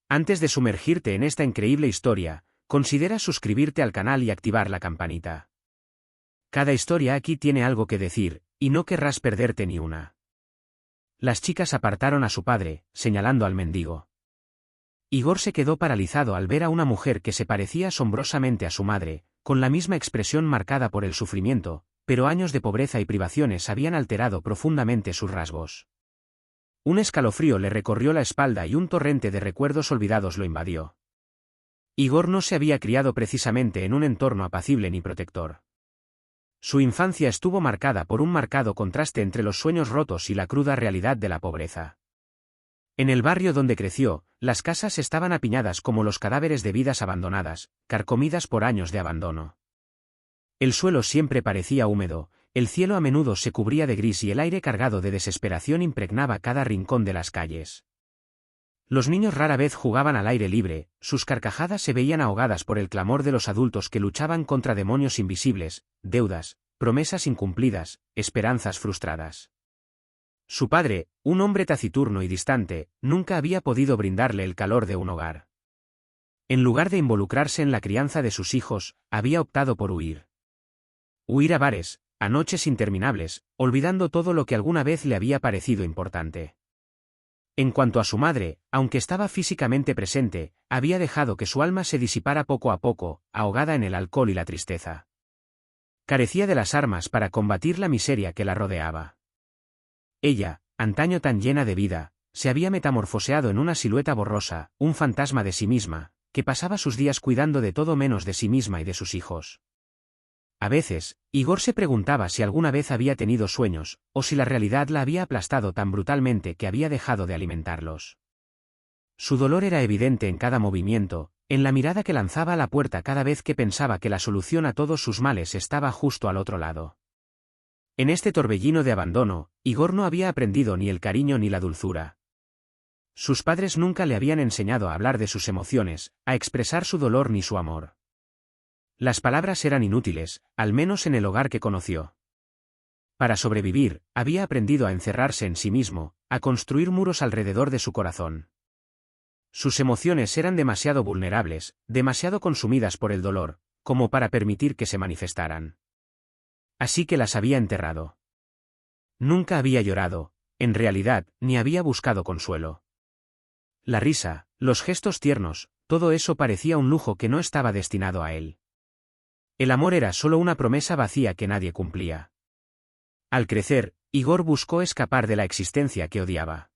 Antes de sumergirte en esta increíble historia, considera suscribirte al canal y activar la campanita. Cada historia aquí tiene algo que decir, y no querrás perderte ni una. Las chicas apartaron a su padre, señalando al mendigo. Igor se quedó paralizado al ver a una mujer que se parecía asombrosamente a su madre, con la misma expresión marcada por el sufrimiento, pero años de pobreza y privaciones habían alterado profundamente sus rasgos. Un escalofrío le recorrió la espalda y un torrente de recuerdos olvidados lo invadió. Igor no se había criado precisamente en un entorno apacible ni protector. Su infancia estuvo marcada por un marcado contraste entre los sueños rotos y la cruda realidad de la pobreza. En el barrio donde creció, las casas estaban apiñadas como los cadáveres de vidas abandonadas, carcomidas por años de abandono. El suelo siempre parecía húmedo, el cielo a menudo se cubría de gris y el aire cargado de desesperación impregnaba cada rincón de las calles. Los niños rara vez jugaban al aire libre, sus carcajadas se veían ahogadas por el clamor de los adultos que luchaban contra demonios invisibles, deudas, promesas incumplidas, esperanzas frustradas. Su padre, un hombre taciturno y distante, nunca había podido brindarle el calor de un hogar. En lugar de involucrarse en la crianza de sus hijos, había optado por huir. Huir a bares, a noches interminables, olvidando todo lo que alguna vez le había parecido importante. En cuanto a su madre, aunque estaba físicamente presente, había dejado que su alma se disipara poco a poco, ahogada en el alcohol y la tristeza. Carecía de las armas para combatir la miseria que la rodeaba. Ella, antaño tan llena de vida, se había metamorfoseado en una silueta borrosa, un fantasma de sí misma, que pasaba sus días cuidando de todo menos de sí misma y de sus hijos. A veces, Igor se preguntaba si alguna vez había tenido sueños, o si la realidad la había aplastado tan brutalmente que había dejado de alimentarlos. Su dolor era evidente en cada movimiento, en la mirada que lanzaba a la puerta cada vez que pensaba que la solución a todos sus males estaba justo al otro lado. En este torbellino de abandono, Igor no había aprendido ni el cariño ni la dulzura. Sus padres nunca le habían enseñado a hablar de sus emociones, a expresar su dolor ni su amor. Las palabras eran inútiles, al menos en el hogar que conoció. Para sobrevivir, había aprendido a encerrarse en sí mismo, a construir muros alrededor de su corazón. Sus emociones eran demasiado vulnerables, demasiado consumidas por el dolor, como para permitir que se manifestaran. Así que las había enterrado. Nunca había llorado, en realidad, ni había buscado consuelo. La risa, los gestos tiernos, todo eso parecía un lujo que no estaba destinado a él. El amor era solo una promesa vacía que nadie cumplía. Al crecer, Igor buscó escapar de la existencia que odiaba.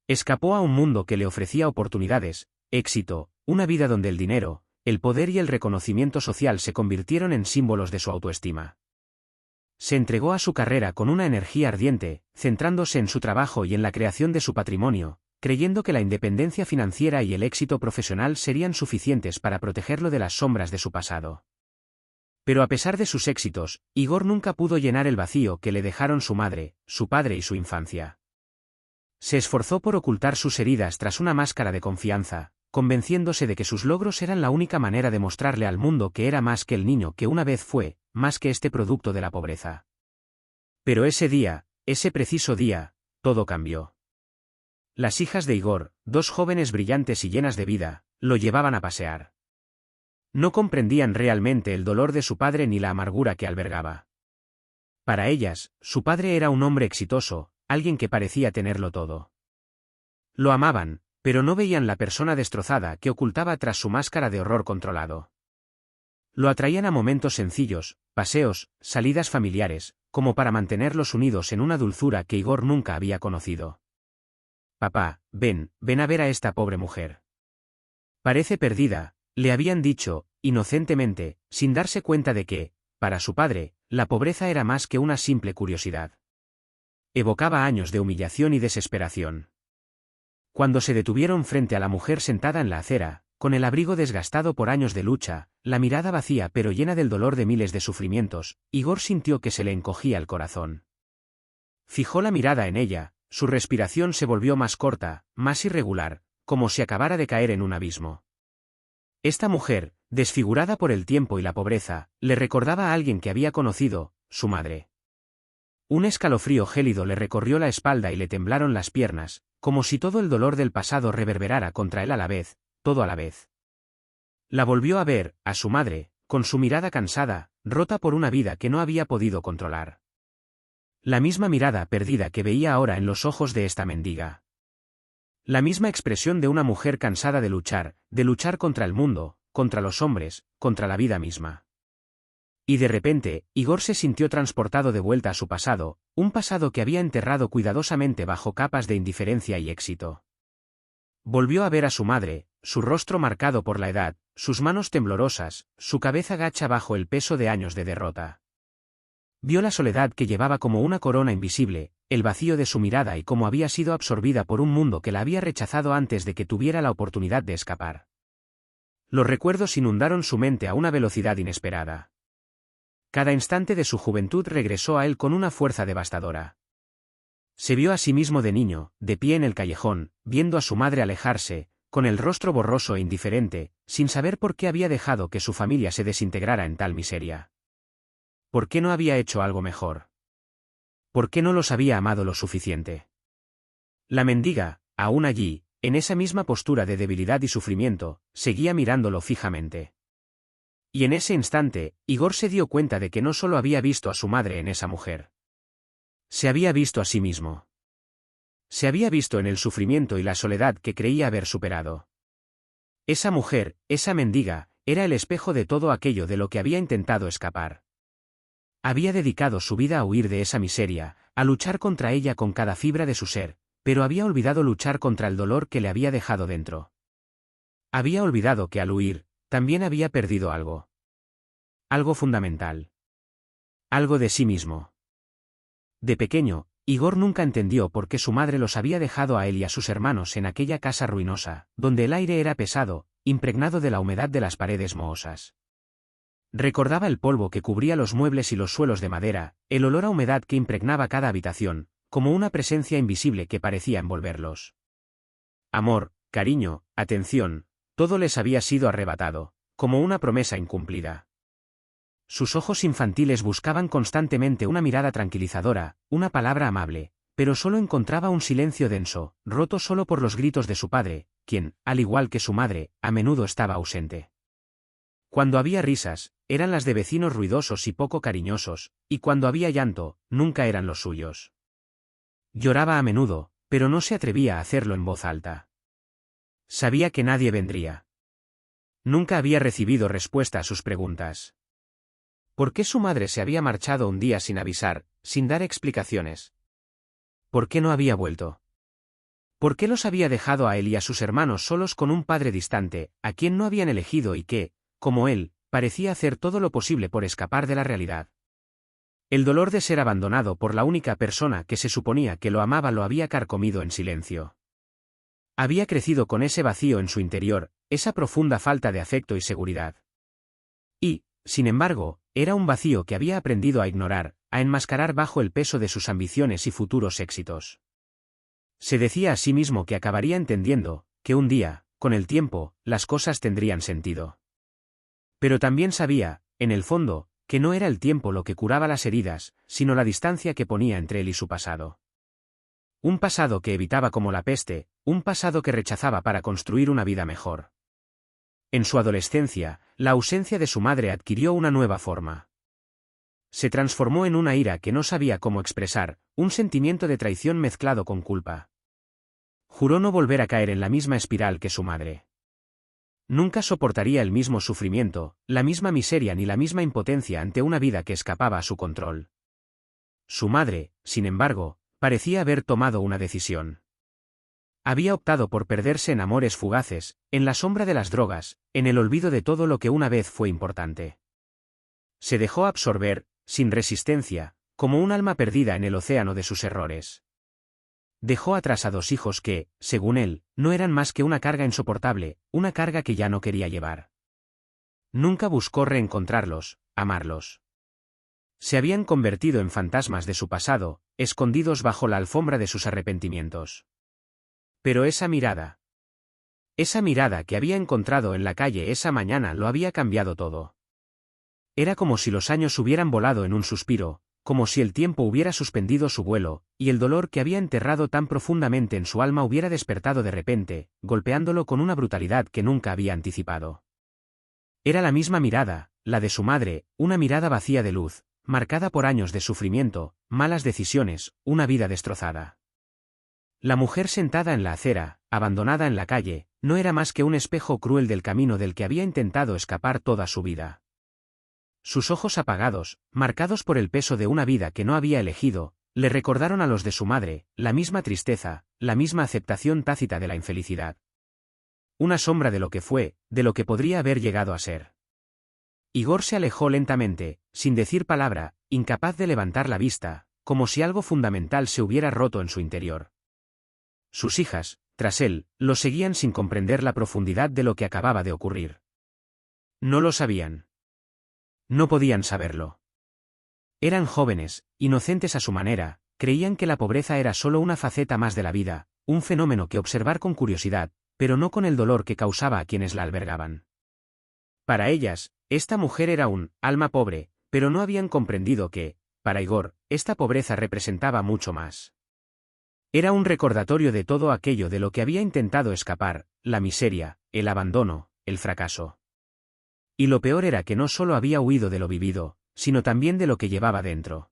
Escapó a un mundo que le ofrecía oportunidades, éxito, una vida donde el dinero, el poder y el reconocimiento social se convirtieron en símbolos de su autoestima. Se entregó a su carrera con una energía ardiente, centrándose en su trabajo y en la creación de su patrimonio, creyendo que la independencia financiera y el éxito profesional serían suficientes para protegerlo de las sombras de su pasado. Pero a pesar de sus éxitos, Igor nunca pudo llenar el vacío que le dejaron su madre, su padre y su infancia. Se esforzó por ocultar sus heridas tras una máscara de confianza, convenciéndose de que sus logros eran la única manera de mostrarle al mundo que era más que el niño que una vez fue, más que este producto de la pobreza. Pero ese día, ese preciso día, todo cambió. Las hijas de Igor, dos jóvenes brillantes y llenas de vida, lo llevaban a pasear. No comprendían realmente el dolor de su padre ni la amargura que albergaba. Para ellas, su padre era un hombre exitoso, alguien que parecía tenerlo todo. Lo amaban, pero no veían la persona destrozada que ocultaba tras su máscara de horror controlado. Lo atraían a momentos sencillos, paseos, salidas familiares, como para mantenerlos unidos en una dulzura que Igor nunca había conocido. «Papá, ven a ver a esta pobre mujer. Parece perdida», le habían dicho, inocentemente, sin darse cuenta de que, para su padre, la pobreza era más que una simple curiosidad. Evocaba años de humillación y desesperación. Cuando se detuvieron frente a la mujer sentada en la acera, con el abrigo desgastado por años de lucha, la mirada vacía pero llena del dolor de miles de sufrimientos, Igor sintió que se le encogía el corazón. Fijó la mirada en ella, su respiración se volvió más corta, más irregular, como si acabara de caer en un abismo. Esta mujer, desfigurada por el tiempo y la pobreza, le recordaba a alguien que había conocido, su madre. Un escalofrío gélido le recorrió la espalda y le temblaron las piernas, como si todo el dolor del pasado reverberara contra él a la vez, todo a la vez. La volvió a ver, a su madre, con su mirada cansada, rota por una vida que no había podido controlar. La misma mirada perdida que veía ahora en los ojos de esta mendiga. La misma expresión de una mujer cansada de luchar contra el mundo, contra los hombres, contra la vida misma. Y de repente, Igor se sintió transportado de vuelta a su pasado, un pasado que había enterrado cuidadosamente bajo capas de indiferencia y éxito. Volvió a ver a su madre, su rostro marcado por la edad, sus manos temblorosas, su cabeza gacha bajo el peso de años de derrota. Vio la soledad que llevaba como una corona invisible, el vacío de su mirada y cómo había sido absorbida por un mundo que la había rechazado antes de que tuviera la oportunidad de escapar. Los recuerdos inundaron su mente a una velocidad inesperada. Cada instante de su juventud regresó a él con una fuerza devastadora. Se vio a sí mismo de niño, de pie en el callejón, viendo a su madre alejarse, con el rostro borroso e indiferente, sin saber por qué había dejado que su familia se desintegrara en tal miseria. ¿Por qué no había hecho algo mejor? ¿Por qué no los había amado lo suficiente? La mendiga, aún allí, en esa misma postura de debilidad y sufrimiento, seguía mirándolo fijamente. Y en ese instante, Igor se dio cuenta de que no solo había visto a su madre en esa mujer. Se había visto a sí mismo. Se había visto en el sufrimiento y la soledad que creía haber superado. Esa mujer, esa mendiga, era el espejo de todo aquello de lo que había intentado escapar. Había dedicado su vida a huir de esa miseria, a luchar contra ella con cada fibra de su ser, pero había olvidado luchar contra el dolor que le había dejado dentro. Había olvidado que al huir, también había perdido algo. Algo fundamental. Algo de sí mismo. De pequeño, Igor nunca entendió por qué su madre los había dejado a él y a sus hermanos en aquella casa ruinosa, donde el aire era pesado, impregnado de la humedad de las paredes mohosas. Recordaba el polvo que cubría los muebles y los suelos de madera, el olor a humedad que impregnaba cada habitación, como una presencia invisible que parecía envolverlos. Amor, cariño, atención, todo les había sido arrebatado, como una promesa incumplida. Sus ojos infantiles buscaban constantemente una mirada tranquilizadora, una palabra amable, pero solo encontraba un silencio denso, roto solo por los gritos de su padre, quien, al igual que su madre, a menudo estaba ausente. Cuando había risas, eran las de vecinos ruidosos y poco cariñosos, y cuando había llanto, nunca eran los suyos. Lloraba a menudo, pero no se atrevía a hacerlo en voz alta. Sabía que nadie vendría. Nunca había recibido respuesta a sus preguntas. ¿Por qué su madre se había marchado un día sin avisar, sin dar explicaciones? ¿Por qué no había vuelto? ¿Por qué los había dejado a él y a sus hermanos solos con un padre distante, a quien no habían elegido y que, como él, parecía hacer todo lo posible por escapar de la realidad? El dolor de ser abandonado por la única persona que se suponía que lo amaba lo había carcomido en silencio. Había crecido con ese vacío en su interior, esa profunda falta de afecto y seguridad. Y, sin embargo, era un vacío que había aprendido a ignorar, a enmascarar bajo el peso de sus ambiciones y futuros éxitos. Se decía a sí mismo que acabaría entendiendo, que un día, con el tiempo, las cosas tendrían sentido. Pero también sabía, en el fondo, que no era el tiempo lo que curaba las heridas, sino la distancia que ponía entre él y su pasado. Un pasado que evitaba como la peste, un pasado que rechazaba para construir una vida mejor. En su adolescencia, la ausencia de su madre adquirió una nueva forma. Se transformó en una ira que no sabía cómo expresar, un sentimiento de traición mezclado con culpa. Juró no volver a caer en la misma espiral que su madre. Nunca soportaría el mismo sufrimiento, la misma miseria ni la misma impotencia ante una vida que escapaba a su control. Su madre, sin embargo, parecía haber tomado una decisión. Había optado por perderse en amores fugaces, en la sombra de las drogas, en el olvido de todo lo que una vez fue importante. Se dejó absorber, sin resistencia, como un alma perdida en el océano de sus errores. Dejó atrás a 2 hijos que, según él, no eran más que una carga insoportable, una carga que ya no quería llevar. Nunca buscó reencontrarlos, amarlos. Se habían convertido en fantasmas de su pasado, escondidos bajo la alfombra de sus arrepentimientos. Pero esa mirada que había encontrado en la calle esa mañana lo había cambiado todo. Era como si los años hubieran volado en un suspiro, como si el tiempo hubiera suspendido su vuelo, y el dolor que había enterrado tan profundamente en su alma hubiera despertado de repente, golpeándolo con una brutalidad que nunca había anticipado. Era la misma mirada, la de su madre, una mirada vacía de luz, marcada por años de sufrimiento, malas decisiones, una vida destrozada. La mujer sentada en la acera, abandonada en la calle, no era más que un espejo cruel del camino del que había intentado escapar toda su vida. Sus ojos apagados, marcados por el peso de una vida que no había elegido, le recordaron a los de su madre, la misma tristeza, la misma aceptación tácita de la infelicidad. Una sombra de lo que fue, de lo que podría haber llegado a ser. Igor se alejó lentamente, sin decir palabra, incapaz de levantar la vista, como si algo fundamental se hubiera roto en su interior. Sus hijas, tras él, lo seguían sin comprender la profundidad de lo que acababa de ocurrir. No lo sabían. No podían saberlo. Eran jóvenes, inocentes a su manera, creían que la pobreza era solo una faceta más de la vida, un fenómeno que observar con curiosidad, pero no con el dolor que causaba a quienes la albergaban. Para ellas, esta mujer era un alma pobre, pero no habían comprendido que, para Igor, esta pobreza representaba mucho más. Era un recordatorio de todo aquello de lo que había intentado escapar, la miseria, el abandono, el fracaso. Y lo peor era que no solo había huido de lo vivido, sino también de lo que llevaba dentro.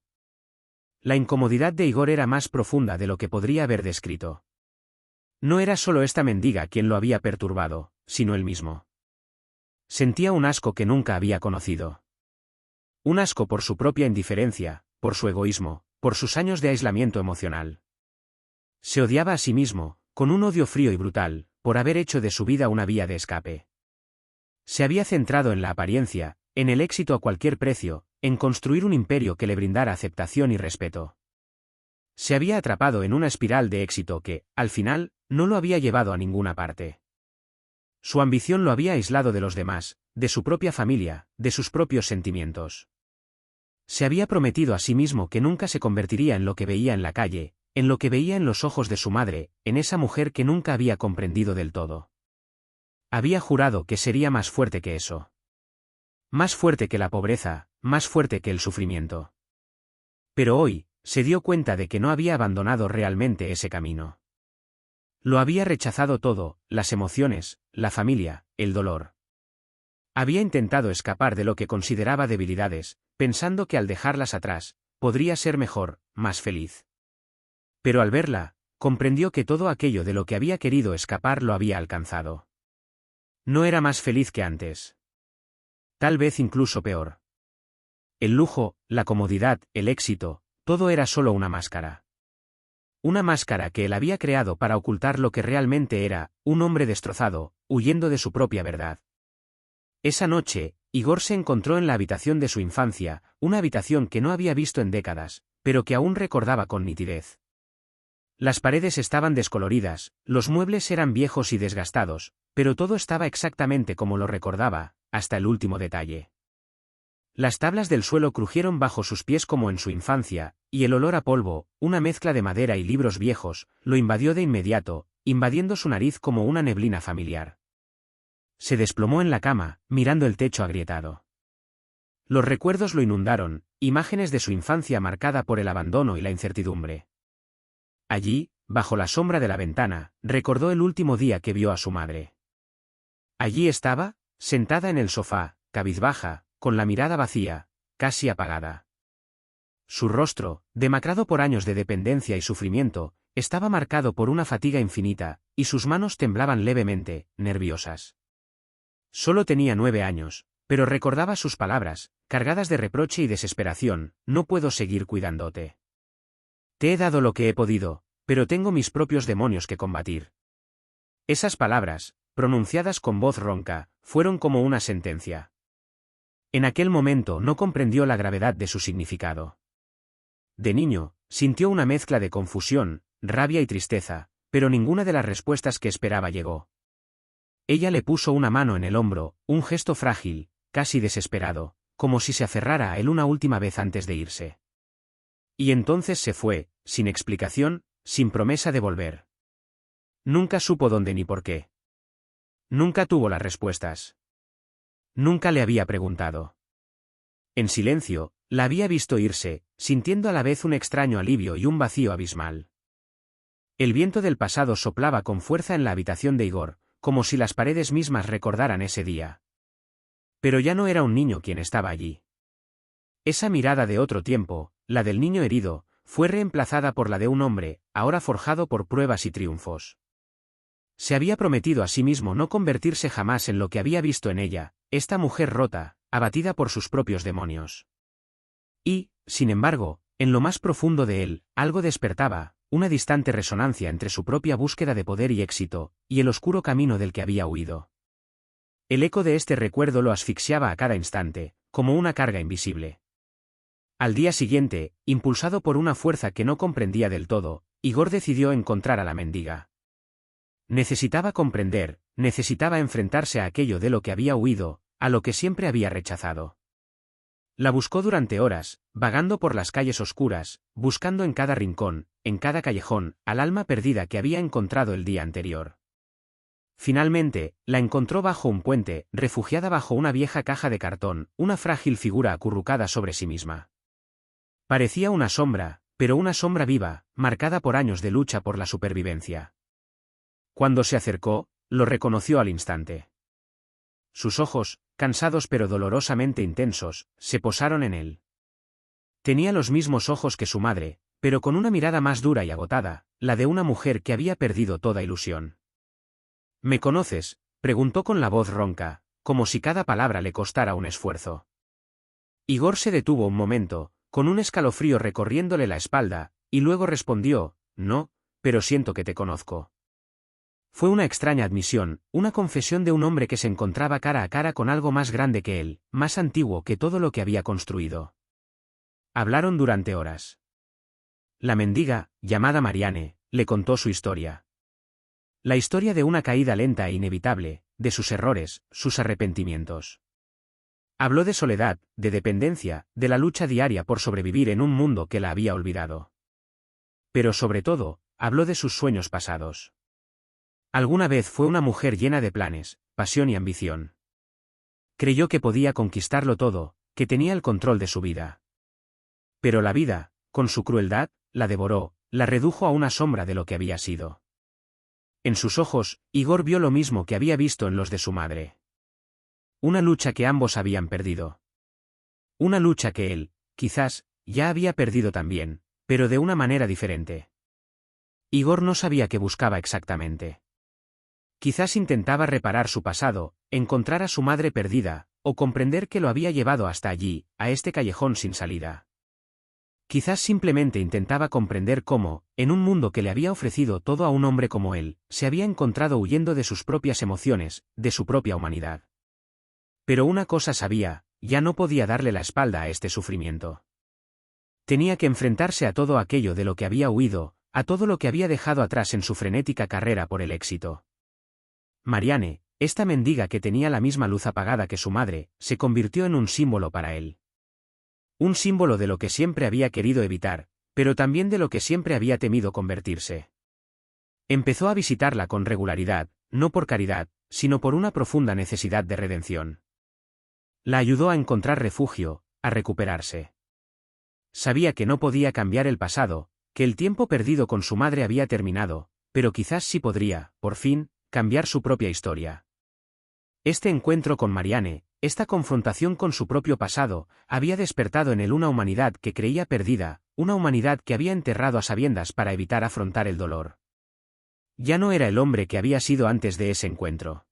La incomodidad de Igor era más profunda de lo que podría haber descrito. No era solo esta mendiga quien lo había perturbado, sino él mismo. Sentía un asco que nunca había conocido. Un asco por su propia indiferencia, por su egoísmo, por sus años de aislamiento emocional. Se odiaba a sí mismo, con un odio frío y brutal, por haber hecho de su vida una vía de escape. Se había centrado en la apariencia, en el éxito a cualquier precio, en construir un imperio que le brindara aceptación y respeto. Se había atrapado en una espiral de éxito que, al final, no lo había llevado a ninguna parte. Su ambición lo había aislado de los demás, de su propia familia, de sus propios sentimientos. Se había prometido a sí mismo que nunca se convertiría en lo que veía en la calle, en lo que veía en los ojos de su madre, en esa mujer que nunca había comprendido del todo. Había jurado que sería más fuerte que eso. Más fuerte que la pobreza, más fuerte que el sufrimiento. Pero hoy, se dio cuenta de que no había abandonado realmente ese camino. Lo había rechazado todo, las emociones, la familia, el dolor. Había intentado escapar de lo que consideraba debilidades, pensando que al dejarlas atrás, podría ser mejor, más feliz. Pero al verla, comprendió que todo aquello de lo que había querido escapar lo había alcanzado. No era más feliz que antes. Tal vez incluso peor. El lujo, la comodidad, el éxito, todo era solo una máscara. Una máscara que él había creado para ocultar lo que realmente era, un hombre destrozado, huyendo de su propia verdad. Esa noche, Igor se encontró en la habitación de su infancia, una habitación que no había visto en décadas, pero que aún recordaba con nitidez. Las paredes estaban descoloridas, los muebles eran viejos y desgastados, pero todo estaba exactamente como lo recordaba, hasta el último detalle. Las tablas del suelo crujieron bajo sus pies como en su infancia, y el olor a polvo, una mezcla de madera y libros viejos, lo invadió de inmediato, invadiendo su nariz como una neblina familiar. Se desplomó en la cama, mirando el techo agrietado. Los recuerdos lo inundaron, imágenes de su infancia marcada por el abandono y la incertidumbre. Allí, bajo la sombra de la ventana, recordó el último día que vio a su madre. Allí estaba, sentada en el sofá, cabizbaja, con la mirada vacía, casi apagada. Su rostro, demacrado por años de dependencia y sufrimiento, estaba marcado por una fatiga infinita, y sus manos temblaban levemente, nerviosas. Solo tenía 9 años, pero recordaba sus palabras, cargadas de reproche y desesperación: no puedo seguir cuidándote. Te he dado lo que he podido, pero tengo mis propios demonios que combatir. Esas palabras, pronunciadas con voz ronca, fueron como una sentencia. En aquel momento no comprendió la gravedad de su significado. De niño, sintió una mezcla de confusión, rabia y tristeza, pero ninguna de las respuestas que esperaba llegó. Ella le puso una mano en el hombro, un gesto frágil, casi desesperado, como si se aferrara a él una última vez antes de irse. Y entonces se fue, sin explicación, sin promesa de volver. Nunca supo dónde ni por qué. Nunca tuvo las respuestas. Nunca le había preguntado. En silencio, la había visto irse, sintiendo a la vez un extraño alivio y un vacío abismal. El viento del pasado soplaba con fuerza en la habitación de Igor, como si las paredes mismas recordaran ese día. Pero ya no era un niño quien estaba allí. Esa mirada de otro tiempo, la del niño herido, fue reemplazada por la de un hombre, ahora forjado por pruebas y triunfos. Se había prometido a sí mismo no convertirse jamás en lo que había visto en ella, esta mujer rota, abatida por sus propios demonios. Y, sin embargo, en lo más profundo de él, algo despertaba, una distante resonancia entre su propia búsqueda de poder y éxito, y el oscuro camino del que había huido. El eco de este recuerdo lo asfixiaba a cada instante, como una carga invisible. Al día siguiente, impulsado por una fuerza que no comprendía del todo, Igor decidió encontrar a la mendiga. Necesitaba comprender, necesitaba enfrentarse a aquello de lo que había huido, a lo que siempre había rechazado. La buscó durante horas, vagando por las calles oscuras, buscando en cada rincón, en cada callejón, al alma perdida que había encontrado el día anterior. Finalmente, la encontró bajo un puente, refugiada bajo una vieja caja de cartón, una frágil figura acurrucada sobre sí misma. Parecía una sombra, pero una sombra viva, marcada por años de lucha por la supervivencia. Cuando se acercó, lo reconoció al instante. Sus ojos, cansados pero dolorosamente intensos, se posaron en él. Tenía los mismos ojos que su madre, pero con una mirada más dura y agotada, la de una mujer que había perdido toda ilusión. ¿Me conoces?, preguntó con la voz ronca, como si cada palabra le costara un esfuerzo. Igor se detuvo un momento, con un escalofrío recorriéndole la espalda, y luego respondió, no, pero siento que te conozco. Fue una extraña admisión, una confesión de un hombre que se encontraba cara a cara con algo más grande que él, más antiguo que todo lo que había construido. Hablaron durante horas. La mendiga, llamada Marianne, le contó su historia. La historia de una caída lenta e inevitable, de sus errores, sus arrepentimientos. Habló de soledad, de dependencia, de la lucha diaria por sobrevivir en un mundo que la había olvidado. Pero sobre todo, habló de sus sueños pasados. Alguna vez fue una mujer llena de planes, pasión y ambición. Creyó que podía conquistarlo todo, que tenía el control de su vida. Pero la vida, con su crueldad, la devoró, la redujo a una sombra de lo que había sido. En sus ojos, Igor vio lo mismo que había visto en los de su madre. Una lucha que ambos habían perdido. Una lucha que él, quizás, ya había perdido también, pero de una manera diferente. Igor no sabía qué buscaba exactamente. Quizás intentaba reparar su pasado, encontrar a su madre perdida, o comprender que lo había llevado hasta allí, a este callejón sin salida. Quizás simplemente intentaba comprender cómo, en un mundo que le había ofrecido todo a un hombre como él, se había encontrado huyendo de sus propias emociones, de su propia humanidad. Pero una cosa sabía, ya no podía darle la espalda a este sufrimiento. Tenía que enfrentarse a todo aquello de lo que había huido, a todo lo que había dejado atrás en su frenética carrera por el éxito. Marianne, esta mendiga que tenía la misma luz apagada que su madre, se convirtió en un símbolo para él. Un símbolo de lo que siempre había querido evitar, pero también de lo que siempre había temido convertirse. Empezó a visitarla con regularidad, no por caridad, sino por una profunda necesidad de redención. La ayudó a encontrar refugio, a recuperarse. Sabía que no podía cambiar el pasado, que el tiempo perdido con su madre había terminado, pero quizás sí podría, por fin, cambiar su propia historia. Este encuentro con Marianne, esta confrontación con su propio pasado, había despertado en él una humanidad que creía perdida, una humanidad que había enterrado a sabiendas para evitar afrontar el dolor. Ya no era el hombre que había sido antes de ese encuentro.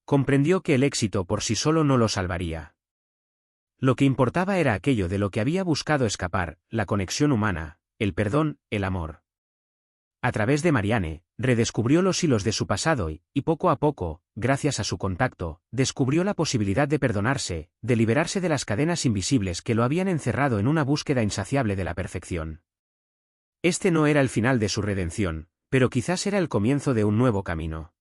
Comprendió que el éxito por sí solo no lo salvaría. Lo que importaba era aquello de lo que había buscado escapar, la conexión humana, el perdón, el amor. A través de Marianne, redescubrió los hilos de su pasado y poco a poco, gracias a su contacto, descubrió la posibilidad de perdonarse, de liberarse de las cadenas invisibles que lo habían encerrado en una búsqueda insaciable de la perfección. Este no era el final de su redención, pero quizás era el comienzo de un nuevo camino.